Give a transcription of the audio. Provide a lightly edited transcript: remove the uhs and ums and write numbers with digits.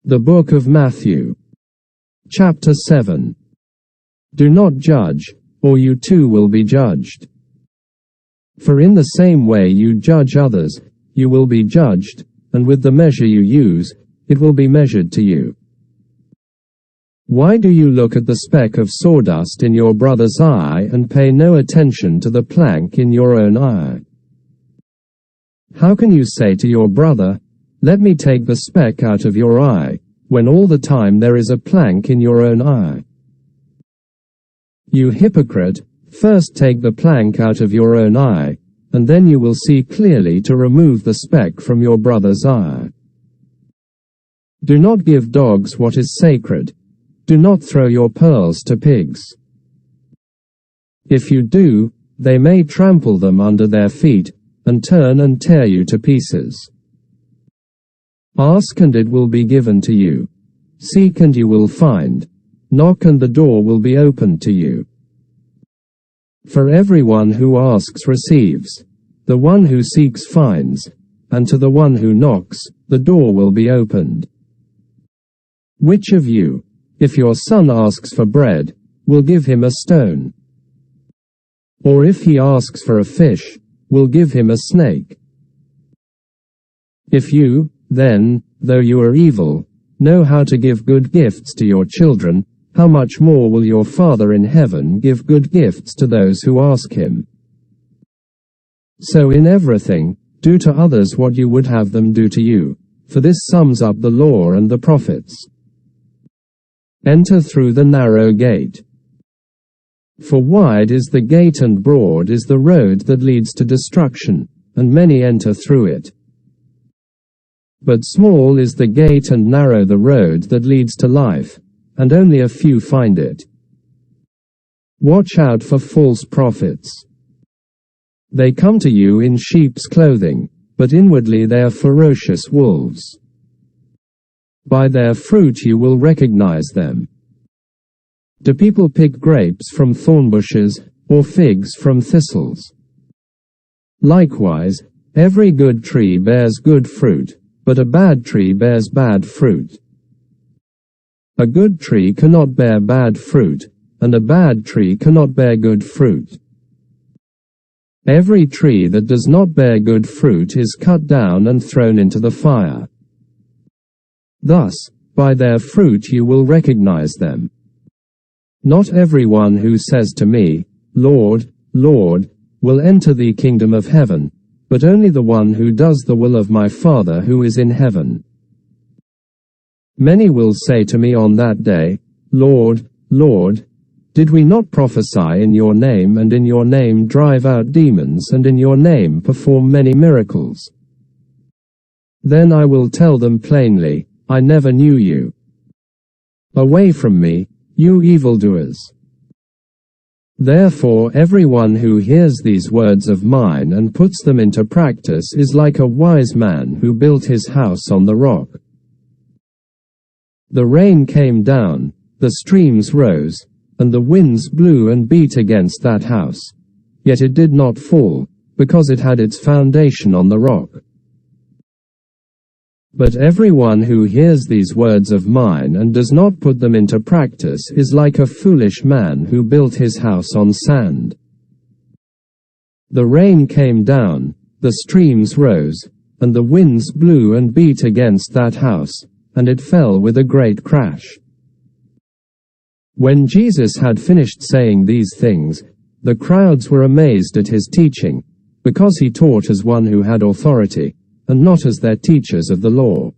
The Book of Matthew. Chapter 7. Do not judge, or you too will be judged. For in the same way you judge others, you will be judged, and with the measure you use, it will be measured to you. Why do you look at the speck of sawdust in your brother's eye and pay no attention to the plank in your own eye? How can you say to your brother, "Let me take the speck out of your eye," when all the time there is a plank in your own eye? You hypocrite, first take the plank out of your own eye, and then you will see clearly to remove the speck from your brother's eye. Do not give dogs what is sacred. Do not throw your pearls to pigs. If you do, they may trample them under their feet, and turn and tear you to pieces. Ask and it will be given to you. Seek and you will find. Knock and the door will be opened to you. For everyone who asks receives. The one who seeks finds. And to the one who knocks, the door will be opened. Which of you, if your son asks for bread, will give him a stone? Or if he asks for a fish, will give him a snake? If you, then, though you are evil, know how to give good gifts to your children, how much more will your Father in heaven give good gifts to those who ask him? So in everything, do to others what you would have them do to you, for this sums up the law and the prophets. Enter through the narrow gate. For wide is the gate and broad is the road that leads to destruction, and many enter through it. But small is the gate and narrow the road that leads to life, and only a few find it. Watch out for false prophets. They come to you in sheep's clothing, but inwardly they are ferocious wolves. By their fruit you will recognize them. Do people pick grapes from thorn bushes, or figs from thistles? Likewise, every good tree bears good fruit, but a bad tree bears bad fruit. A good tree cannot bear bad fruit, and a bad tree cannot bear good fruit. Every tree that does not bear good fruit is cut down and thrown into the fire. Thus, by their fruit you will recognize them. Not everyone who says to me, "Lord, Lord," will enter the kingdom of heaven, but only the one who does the will of my Father who is in heaven. Many will say to me on that day, "Lord, Lord, did we not prophesy in your name and in your name drive out demons and in your name perform many miracles?" Then I will tell them plainly, "I never knew you. Away from me, you evildoers." Therefore everyone who hears these words of mine and puts them into practice is like a wise man who built his house on the rock. The rain came down, the streams rose, and the winds blew and beat against that house. Yet it did not fall, because it had its foundation on the rock. But everyone who hears these words of mine and does not put them into practice is like a foolish man who built his house on sand. The rain came down, the streams rose, and the winds blew and beat against that house, and it fell with a great crash. When Jesus had finished saying these things, the crowds were amazed at his teaching, because he taught as one who had authority, and not as their teachers of the law.